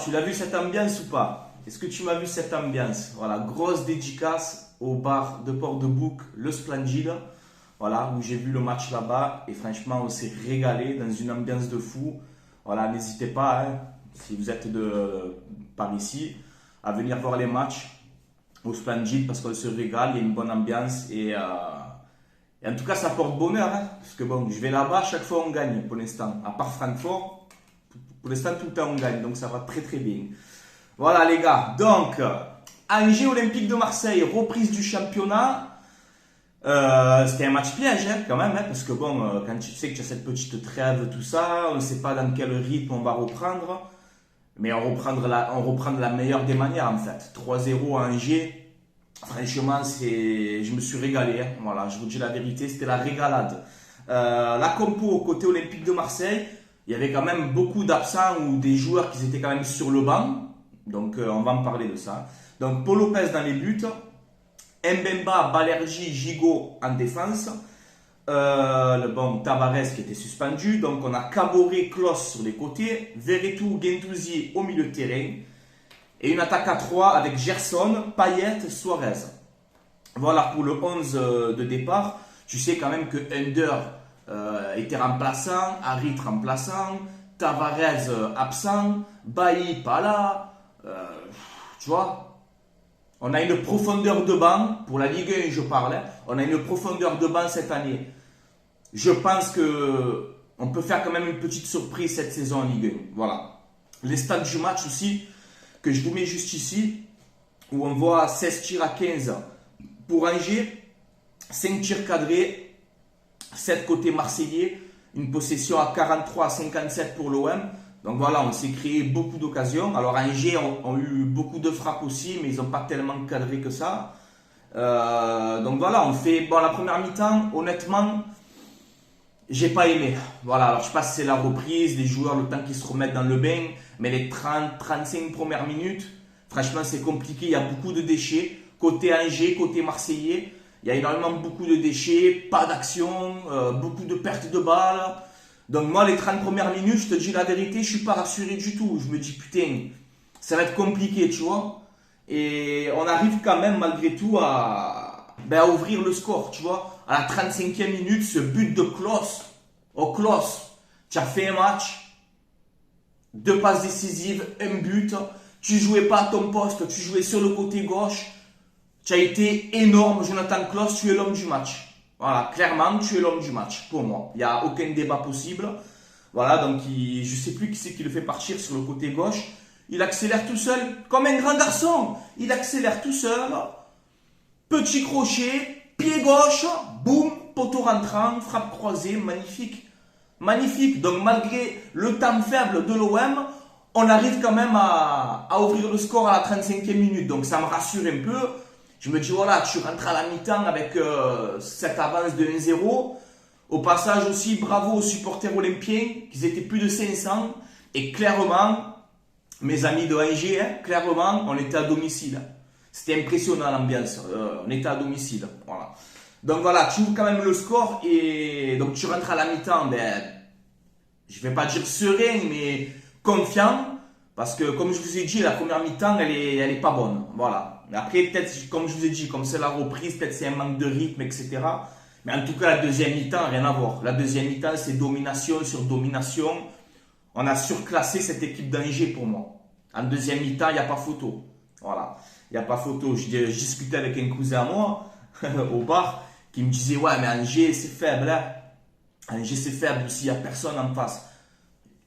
tu l'as vu cette ambiance ou pas? Est-ce que tu m'as vu cette ambiance? Voilà, grosse dédicace au bar de Port-de-Bouc, le Splendide. Voilà, où j'ai vu le match là-bas. Et franchement, on s'est régalé dans une ambiance de fou. Voilà, n'hésitez pas, hein, si vous êtes par ici, à venir voir les matchs au Splendide parce qu'on se régale, il y a une bonne ambiance. Et en tout cas, ça porte bonheur. Hein, parce que bon, je vais là-bas, chaque fois on gagne pour l'instant. À part Francfort, pour l'instant, tout le temps on gagne. Donc ça va très très bien. Voilà les gars, donc Angers Olympique de Marseille, reprise du championnat. C'était un match piège hein, quand même, hein, parce que bon, quand tu sais que tu as cette petite trêve, tout ça, on ne sait pas dans quel rythme on va reprendre, mais on reprend de la meilleure des manières en fait. 3-0 à Angers, franchement, je me suis régalé, hein, voilà, je vous dis la vérité, c'était la régalade. La compo côté Olympique de Marseille, il y avait quand même beaucoup d'absents ou des joueurs qui étaient quand même sur le banc. Donc on va en parler de ça. Donc Paul Lopez dans les buts, Mbemba, Balerji, Gigot en défense, Tavares qui était suspendu, donc on a Caboret, Klos sur les côtés, Veretout, Guendouzi au milieu de terrain, et une attaque à 3 avec Gerson, Payet, Suarez. Voilà pour le 11 de départ. Tu sais quand même que Under était remplaçant, Harit remplaçant, Tavares absent, Bailly pas là. Tu vois, on a une profondeur de banc, pour la Ligue 1 je parle, on a une profondeur de banc cette année. Je pense que on peut faire quand même une petite surprise cette saison en Ligue 1. Voilà. Les stats du match aussi, que je vous mets juste ici, où on voit 16 tirs à 15 pour Angers, 5 tirs cadrés, 7 côté marseillais, une possession à 43 à 57 pour l'OM. Donc voilà, on s'est créé beaucoup d'occasions. Alors Angers ont eu beaucoup de frappes aussi, mais ils n'ont pas tellement cadré que ça. Donc voilà, on fait... Bon, la première mi-temps, honnêtement, j'ai pas aimé. Voilà, alors je sais pas si c'est la reprise, les joueurs, le temps qu'ils se remettent dans le bain, mais les 30-35 premières minutes, franchement, c'est compliqué. Il y a beaucoup de déchets. Côté Angers, côté Marseillais, il y a énormément beaucoup de déchets, pas d'action, beaucoup de pertes de balles. Donc moi, les 30 premières minutes, je te dis la vérité, je suis pas rassuré du tout. Je me dis, putain, ça va être compliqué, tu vois. Et on arrive quand même, malgré tout, à ouvrir le score, tu vois. À la 35e minute, ce but de Klos. Oh, Klos, tu as fait un match, 2 passes décisives, un but. Tu jouais pas à ton poste, tu jouais sur le côté gauche. Tu as été énorme, Jonathan Klos, tu es l'homme du match. Voilà, clairement, tu es l'homme du match, pour moi. Il n'y a aucun débat possible. Voilà, donc je ne sais plus qui c'est qui le fait partir sur le côté gauche. Il accélère tout seul, comme un grand garçon. Il accélère tout seul. Petit crochet, pied gauche, boum, poteau rentrant, frappe croisée, magnifique. Magnifique. Donc malgré le temps faible de l'OM, on arrive quand même à ouvrir le score à la 35e minute. Donc ça me rassure un peu. Je me dis, voilà, tu rentres à la mi-temps avec cette avance de 1-0. Au passage aussi, bravo aux supporters olympiens, qu'ils étaient plus de 500. Et clairement, mes amis de Angers, hein, clairement, on était à domicile. C'était impressionnant l'ambiance. On était à domicile. Voilà. Donc voilà, tu ouvres quand même le score. Et donc tu rentres à la mi-temps, je ne vais pas dire serein, mais confiant. Parce que comme je vous ai dit, la première mi-temps, elle est pas bonne. Voilà. Mais après, peut-être, comme je vous ai dit, comme c'est la reprise, peut-être c'est un manque de rythme, etc. Mais en tout cas, la deuxième mi-temps, rien à voir. La deuxième mi-temps, c'est domination sur domination. On a surclassé cette équipe d'Angers pour moi. En deuxième mi-temps, il n'y a pas photo. Voilà. Il n'y a pas photo. Je discutais avec un cousin à moi, au bar, qui me disait, ouais, mais Angers, c'est faible. Hein. Angers, c'est faible s'il n'y a personne en face.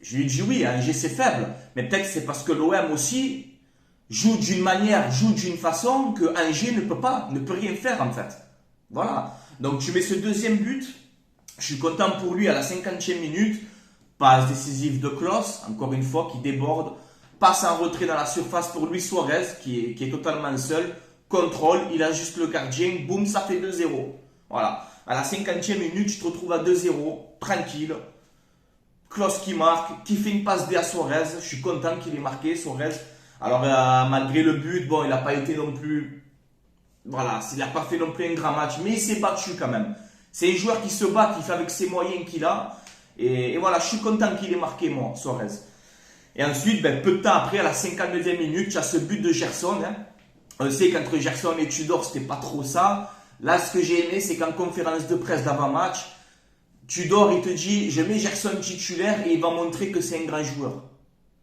Je lui ai dit, oui, Angers, c'est faible. Mais peut-être c'est parce que l'OM aussi joue d'une manière, joue d'une façon que Angers ne peut rien faire en fait. Voilà. Donc tu mets ce deuxième but. Je suis content pour lui à la 50e minute. Passe décisive de Klos, encore une fois, qui déborde. Passe en retrait dans la surface pour Luis Suarez, qui est totalement seul. Contrôle, il ajuste le gardien. Boum, ça fait 2-0. Voilà. À la 50e minute, tu te retrouves à 2-0. Tranquille. Klos qui marque, qui fait une passe D à Suarez. Je suis content qu'il ait marqué, Suarez. Alors, malgré le but, bon, il n'a pas été non plus... Voilà, il n'a pas fait non plus un grand match, mais il s'est battu quand même. C'est un joueur qui se bat, qui fait avec ses moyens qu'il a. Et voilà, je suis content qu'il ait marqué, moi, Suarez. Et ensuite, ben, peu de temps après, à la 59e minute, tu as ce but de Gerson. Hein. On sait qu'entre Gerson et Tudor, c'était pas trop ça. Là, ce que j'ai aimé, c'est qu'en conférence de presse d'avant-match, Tudor, il te dit, je mets Gerson titulaire et il va montrer que c'est un grand joueur.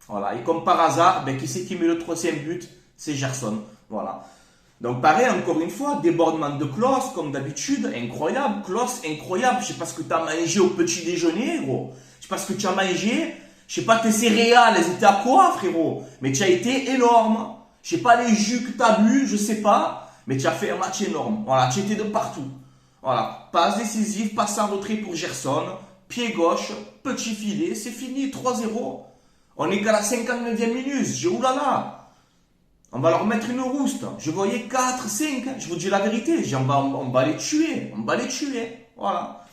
Voilà. Et comme par hasard, ben, qui c'est qui met le troisième but? C'est Gerson. Voilà. Donc pareil, encore une fois, débordement de Klose, comme d'habitude, incroyable. Klose, incroyable. Je sais pas ce que tu as mangé au petit déjeuner, gros. Je sais pas ce que tu as mangé. Je sais pas tes céréales, elles étaient à quoi, frérot? Mais tu as été énorme. Je sais pas les jus que tu as bu, je sais pas. Mais tu as fait un match énorme. Voilà, tu étais de partout. Voilà, passe décisive, passe en retrait pour Gerson. Pied gauche, petit filet, c'est fini, 3-0. On est qu'à la 59e minute. J'ai oulala. On va leur mettre une rouste. Je voyais 4, 5. Je vous dis la vérité. On va les tuer. On va les tuer. Voilà.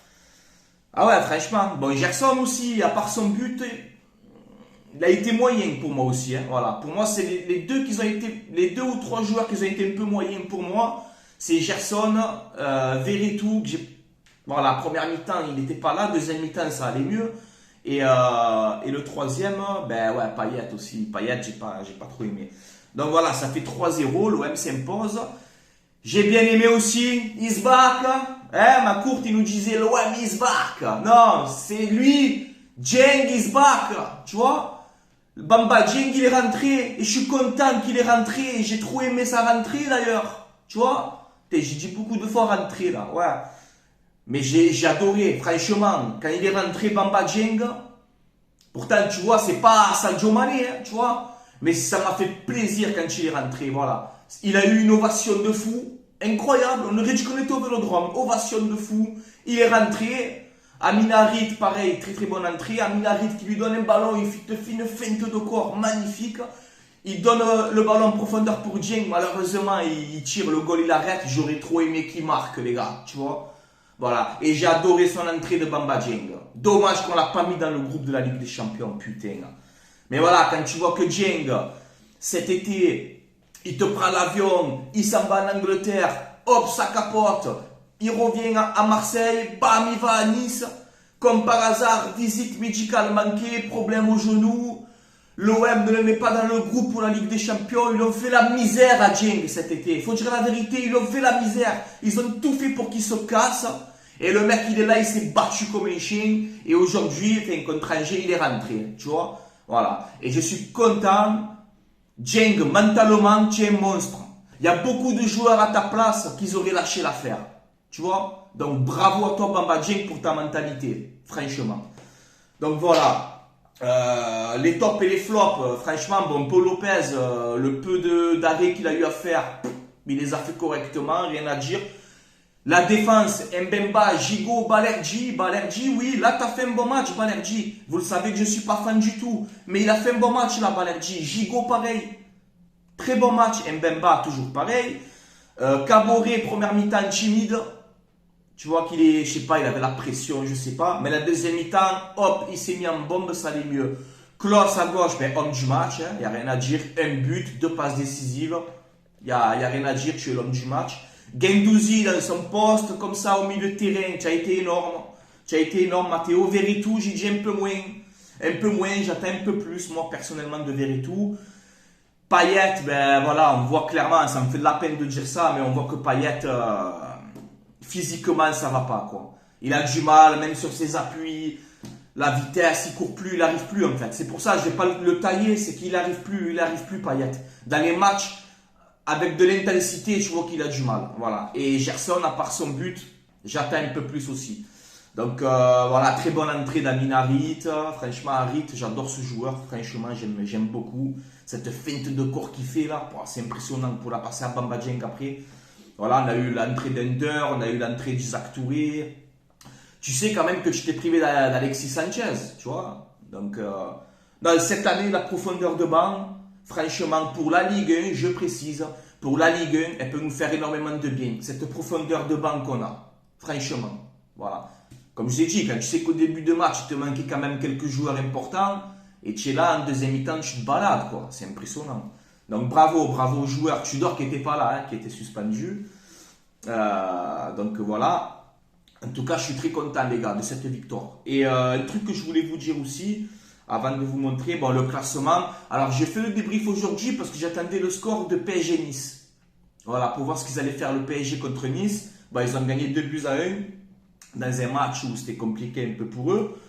Ah ouais, franchement. Bon, Gerson aussi, à part son but, il a été moyen pour moi aussi. Hein. Voilà. Pour moi, c'est les deux qui ont été, les 2 ou 3 joueurs qui ont été un peu moyens pour moi. C'est Gerson, Veretout. Voilà, première mi-temps, il n'était pas là. Deuxième mi-temps, ça allait mieux. Et le troisième, ben ouais, Payet aussi. Payet, j'ai pas trop aimé. Donc voilà, ça fait 3-0, l'OM s'impose. J'ai bien aimé aussi Isbak. Hein, ma courte, il nous disait l'OM Isbak. Non, c'est lui, Dieng Isbak. Tu vois, Bamba Dieng, il est rentré. Et je suis content qu'il est rentré. J'ai trop aimé sa rentrée d'ailleurs. Tu vois, j'ai dit beaucoup de fois rentré là. Ouais. Mais j'ai adoré, franchement. Quand il est rentré, Bamba Dieng. Pourtant, tu vois, c'est pas Sadio Mané, hein, tu vois. Mais ça m'a fait plaisir quand il est rentré, voilà. Il a eu une ovation de fou, incroyable. On aurait dit qu'on était au Vélodrome, ovation de fou. Il est rentré. Amin Harit, pareil, très très bonne entrée. Amin Harit qui lui donne un ballon, il te fait une feinte de corps magnifique. Il donne le ballon en profondeur pour Dieng. Malheureusement, il tire le goal, il arrête. J'aurais trop aimé qu'il marque, les gars, tu vois. Voilà. Et j'ai adoré son entrée de Bamba Dieng. Dommage qu'on l'a pas mis dans le groupe de la Ligue des Champions, putain. Mais voilà, quand tu vois que Dieng, cet été, il te prend l'avion, il s'en va en Angleterre, hop, ça capote, il revient à Marseille, bam, il va à Nice, comme par hasard, visite médicale manquée, problème au genou, l'OM ne le met pas dans le groupe pour la Ligue des Champions, ils ont fait la misère à Dieng cet été, il faut dire la vérité, ils ont fait la misère, ils ont tout fait pour qu'il se casse, et le mec il est là, il s'est battu comme un chien, et aujourd'hui, contre Angers, il est rentré, tu vois. Voilà. Et je suis content. Dieng, mentalement, tu es un monstre. Il y a beaucoup de joueurs à ta place qui auraient lâché l'affaire. Tu vois? Donc, bravo à toi, Bamba Dieng, pour ta mentalité. Franchement. Donc, voilà. Les tops et les flops. Franchement, bon, Paul Lopez, le peu d'arrêts qu'il a eu à faire, il les a fait correctement. Rien à dire. La défense, Mbemba, Gigot, Balerdi, oui, là tu as fait un bon match, Balerdi. Vous le savez que je ne suis pas fan du tout, mais il a fait un bon match là, Balerdi. Gigot, pareil, très bon match. Mbemba, toujours pareil. Caboret, première mi-temps timide. Tu vois qu'il est, je sais pas, il avait la pression, je sais pas. Mais la deuxième mi-temps, hop, il s'est mis en bombe, ça allait mieux. Klose à gauche, ben, homme du match, il n'y a rien à dire. Un but, 2 passes décisives. Il n'y a rien à dire, tu es l'homme du match. Guendouzi dans son poste, comme ça au milieu de terrain, tu as été énorme. Tu as été énorme, Matteo. Veretout, j'ai dit un peu moins. Un peu moins, j'attends un peu plus, moi, personnellement, de Veretout. Payet, ben voilà, on voit clairement, ça me fait de la peine de dire ça, mais on voit que Payet, physiquement, ça va pas, quoi. Il a du mal, même sur ses appuis, la vitesse, il court plus, il arrive plus, en fait. C'est pour ça que je vais pas le tailler, c'est qu'il arrive plus, Payet. Dans les matchs, avec de l'intensité, tu vois qu'il a du mal. Voilà. Et Gerson, à part son but, j'attends un peu plus aussi. Donc voilà, très bonne entrée d'Amin Harit. Franchement, Harit, j'adore ce joueur. Franchement, j'aime beaucoup. Cette feinte de corps qu'il fait là, c'est impressionnant pour la passer à Bamba Dieng après. Voilà, on a eu l'entrée d'Ender, on a eu l'entrée d'Isaac Touré. Tu sais quand même que tu t'es privé d'Alexis Sanchez, tu vois. Donc, dans cette année, la profondeur de banc, franchement, pour la Ligue 1, je précise, pour la Ligue 1, elle peut nous faire énormément de bien. Cette profondeur de banc qu'on a. Franchement. Voilà. Comme je l'ai dit, quand tu sais qu'au début de match, il te manquait quand même quelques joueurs importants, et tu es là, en deuxième mi-temps, tu te balades, quoi. C'est impressionnant. Donc bravo aux joueurs. Tudor qui n'était pas là, hein, qui était suspendu. Donc voilà. En tout cas, je suis très content, les gars, de cette victoire. Et un truc que je voulais vous dire aussi, avant de vous montrer bon, le classement. Alors, j'ai fait le débrief aujourd'hui parce que j'attendais le score de PSG-Nice. Voilà, pour voir ce qu'ils allaient faire le PSG contre Nice. Bon, ils ont gagné 2-1 dans un match où c'était compliqué un peu pour eux.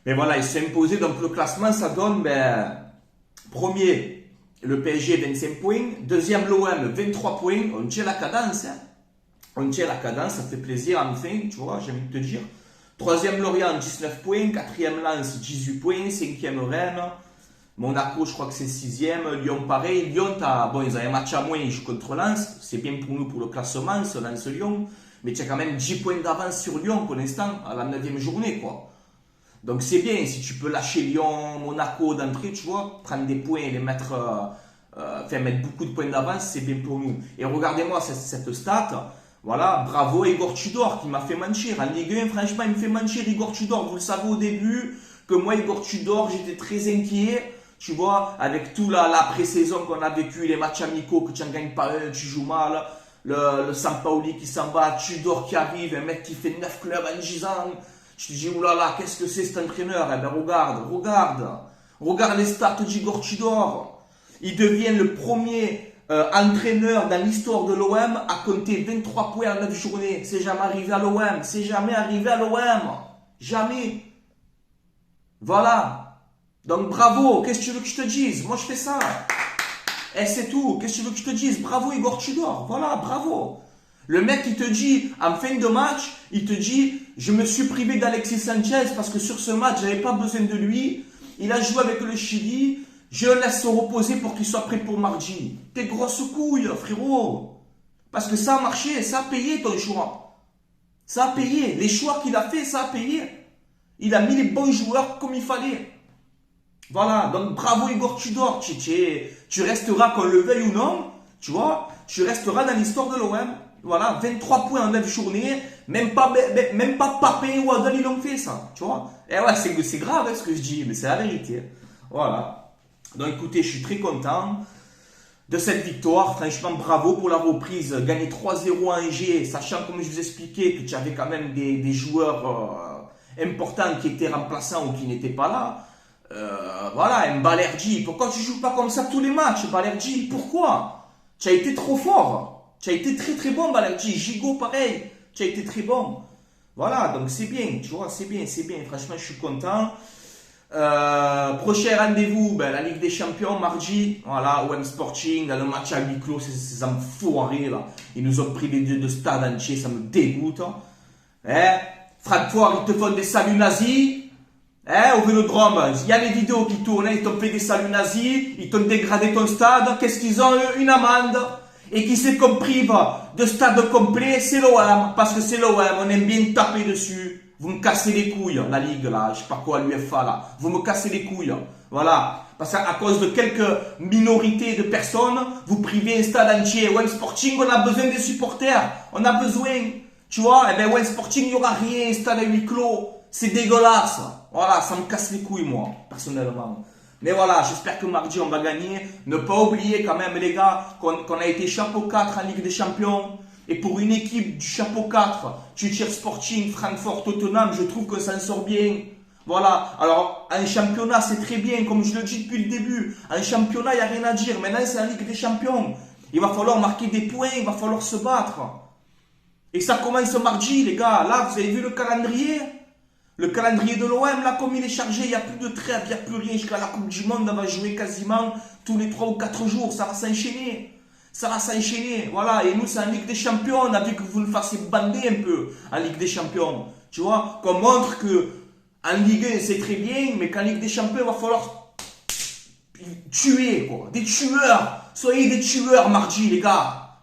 Mais voilà, ils se sont imposés. Donc, le classement, ça donne, premier, le PSG 25 points. Deuxième, l'OM 23 points. On tient la cadence, hein. On tient la cadence, ça fait plaisir, enfin, tu vois, j'ai envie de te dire. Troisième, Lorient, 19 points. Quatrième, Lens, 18 points. Cinquième, Rennes. Monaco, je crois que c'est sixième. Lyon, pareil. Lyon, bon, ils ont un match à moins, ils jouent contre Lens. C'est bien pour nous pour le classement, ce Lens-Lyon. Mais tu as quand même 10 points d'avance sur Lyon pour l'instant, à la 9e journée, quoi. Donc c'est bien, si tu peux lâcher Lyon, Monaco d'entrée, tu vois, prendre des points et les mettre, mettre beaucoup de points d'avance, c'est bien pour nous. Et regardez-moi cette stat. Voilà, bravo Igor Tudor qui m'a fait mentir. En Ligue 1, franchement, il me fait mentir Igor Tudor. Vous le savez au début que moi, Igor Tudor, j'étais très inquiet. Tu vois, avec tout la pré-saison qu'on a vécu, les matchs amicaux, que tu n'en gagnes pas un, tu joues mal. Le Sampaoli qui s'en va, Tudor qui arrive, un mec qui fait 9 clubs en 10 ans. Je te dis, oulala, qu'est-ce que c'est cet entraîneur? Eh ben regarde les stats d'Igor Tudor. Il devient le premier entraîneur dans l'histoire de l'OM à compter 23 points en 9 journées. C'est jamais arrivé à l'OM. C'est jamais arrivé à l'OM. Jamais. Voilà. Donc bravo. Qu'est-ce que tu veux que je te dise? Moi je fais ça. Et c'est tout. Qu'est-ce que tu veux que je te dise? Bravo Igor Tudor. Voilà, bravo. Le mec il te dit, en fin de match, il te dit, je me suis privé d'Alexis Sanchez parce que sur ce match, j'avais pas besoin de lui. Il a joué avec le Chili. Je le laisse se reposer pour qu'il soit prêt pour mardi. T'es grosse couille, frérot. Parce que ça a marché, ça a payé ton choix. Ça a payé. Les choix qu'il a fait, ça a payé. Il a mis les bons joueurs comme il fallait. Voilà, donc bravo Igor Tudor. Tu resteras, qu'on le veuille ou non, tu vois, tu resteras dans l'histoire de l'OM. Voilà, 23 points en 9 journées. Même pas Papin ou Adel, ils l'ont fait ça, tu vois. Et ouais, c'est grave hein, ce que je dis, mais c'est la vérité. Voilà. Donc écoutez, je suis très content de cette victoire. Franchement, bravo pour la reprise. Gagner 3-0 à Angers, sachant, comme je vous expliquais, que tu avais quand même des joueurs importants qui étaient remplaçants ou qui n'étaient pas là. Voilà, un Balerdi. Pourquoi tu ne joues pas comme ça tous les matchs, Balerdi? Pourquoi? Tu as été trop fort. Tu as été très très bon, Balerdi. Gigot, pareil. Tu as été très bon. Voilà, donc c'est bien, tu vois, c'est bien. Franchement, je suis content. Prochain rendez-vous, la Ligue des Champions, mardi. Voilà, OM Sporting, dans le match à huis clos, ces enfoirés là. Ils nous ont pris des deux de stade entier, ça me dégoûte. Francfort, ils te font des saluts nazis. Au Vélodrome, il y a les vidéos qui tournent, ils t'ont fait des saluts nazis, ils t'ont dégradé ton stade. Qu'est-ce qu'ils ont? Une amende. Et qui s'est compris de stade complet, c'est l'OM. Parce que c'est l'OM, on aime bien taper dessus. Vous me cassez les couilles, la Ligue là, je sais pas quoi, l'UEFA là. Vous me cassez les couilles. Voilà. Parce qu'à cause de quelques minorités de personnes, vous privez un stade entier. OM Sporting, on a besoin des supporters. On a besoin. Tu vois, OM Sporting, il n'y aura rien, un stade à huis clos. C'est dégueulasse. Voilà, ça me casse les couilles, moi, personnellement. Mais voilà, j'espère que mardi, on va gagner. Ne pas oublier quand même, les gars, qu'on a été chapeau 4 en Ligue des Champions. Et pour une équipe du chapeau 4, tu tires Sporting, Francfort, Tottenham, je trouve que ça en sort bien. Voilà. Alors, un championnat, c'est très bien, comme je le dis depuis le début. Un championnat, il n'y a rien à dire. Maintenant, c'est la Ligue des Champions. Il va falloir marquer des points, il va falloir se battre. Et ça commence mardi, les gars. Là, vous avez vu le calendrier? Le calendrier de l'OM, là, comme il est chargé, il n'y a plus de trêve, il n'y a plus rien. Jusqu'à la Coupe du Monde, on va jouer quasiment tous les 3 ou 4 jours. Ça va s'enchaîner. Ça va s'enchaîner, voilà, et nous c'est en Ligue des Champions, on a vu que vous nous fassiez bander un peu en Ligue des Champions, tu vois, qu'on montre que en Ligue 1 c'est très bien, mais qu'en Ligue des Champions il va falloir tuer, quoi, des tueurs, soyez des tueurs mardi les gars,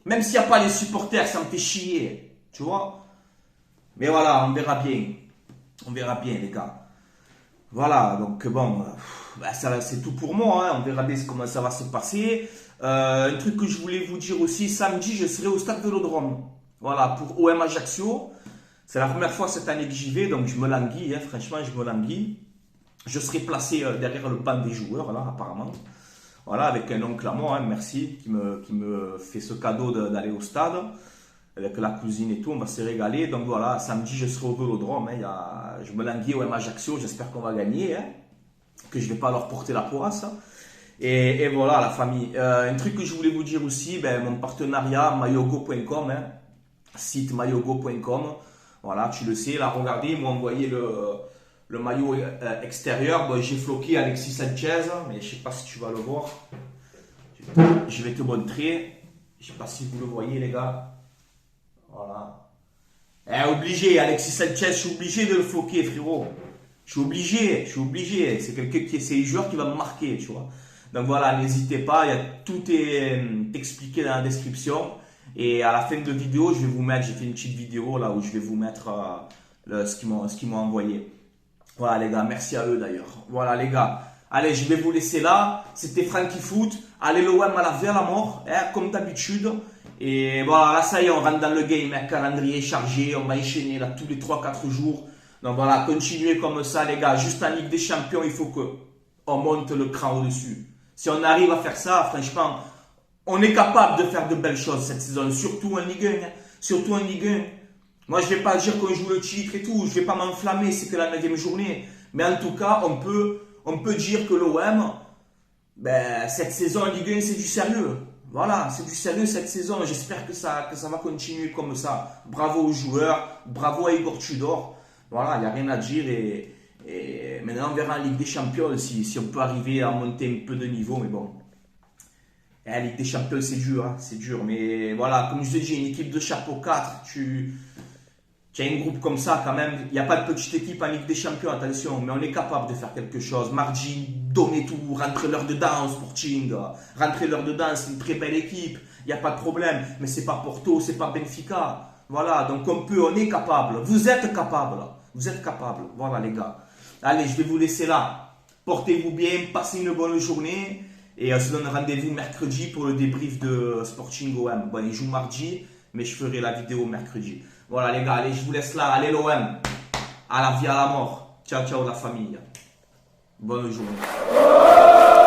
même s'il n'y a pas les supporters, ça me fait chier, tu vois, mais voilà, on verra bien les gars, voilà, donc bon, c'est tout pour moi, hein. On verra bien comment ça va se passer. Un truc que je voulais vous dire aussi, samedi je serai au stade Vélodrome, voilà, pour OM Ajaccio. C'est la première fois cette année que j'y vais, donc je me languis, hein, franchement je me languis. Je serai placé derrière le banc des joueurs là apparemment, voilà, avec un oncle à moi, hein, merci, qui me fait ce cadeau d'aller au stade. avec la cousine et tout, on va se régaler. Donc voilà, samedi, je serai au Vélodrome. Je me languis au Ajaccio, j'espère qu'on va gagner, que je ne vais pas leur porter la poisse. Et voilà, la famille. Un truc que je voulais vous dire aussi, mon partenariat mayogo.com, site mayogo.com. Voilà, tu le sais, là, regardez, ils m'ont envoyé le maillot extérieur. Bon, j'ai floqué Alexis Sanchez, mais je ne sais pas si tu vas le voir. Je vais te montrer. Je ne sais pas si vous le voyez, les gars. Voilà. Obligé, Alexis Sanchez, je suis obligé de le floquer, frérot. Je suis obligé. C'est c'est un joueur qui va me marquer, tu vois. Donc voilà, n'hésitez pas, tout est expliqué dans la description. Et à la fin de la vidéo, j'ai fait une petite vidéo là où je vais vous mettre ce qu'ils m'ont envoyé. Voilà les gars, merci à eux d'ailleurs. Voilà les gars, allez, je vais vous laisser là. C'était Franky Foot. Allez l'OM à la vie à la mort, comme d'habitude. Et voilà, là ça y est, on rentre dans le game, calendrier chargé, on va enchaîner là tous les 3-4 jours. Donc voilà, continuez comme ça les gars. Juste en Ligue des Champions, il faut qu'on monte le cran au-dessus. Si on arrive à faire ça, franchement, on est capable de faire de belles choses cette saison, surtout en Ligue 1. Surtout en Ligue 1. Moi, je ne vais pas dire qu'on joue le titre et tout, je ne vais pas m'enflammer, c'est que la 9e journée. Mais en tout cas, on peut dire que l'OM, cette saison en Ligue 1, c'est du sérieux. Voilà, c'est du sérieux cette saison. J'espère que ça va continuer comme ça. Bravo aux joueurs, bravo à Igor Tudor. Voilà, il n'y a rien à dire. Et maintenant, on verra en Ligue des Champions si on peut arriver à monter un peu de niveau. Mais bon, la Ligue des Champions, c'est dur. C'est dur. Mais voilà, comme je te dis, une équipe de chapeau 4, tu as un groupe comme ça quand même. Il n'y a pas de petite équipe en Ligue des Champions, attention. Mais on est capable de faire quelque chose. Mardi, donner tout, rentrer-leur dedans, Sporting. Rentrer-leur dedans, c'est une très belle équipe. Il n'y a pas de problème. Mais c'est pas Porto, c'est pas Benfica. Voilà, donc on est capable. Vous êtes capable. Vous êtes capable. Voilà les gars. Allez, je vais vous laisser là. Portez-vous bien, passez une bonne journée. Et on se donne rendez-vous mercredi pour le débrief de Sporting OM. Bon, il joue mardi, mais je ferai la vidéo mercredi. Voilà les gars, allez, je vous laisse là. Allez l'OM. À la vie, à la mort. Ciao, ciao la famille. Bonne journée.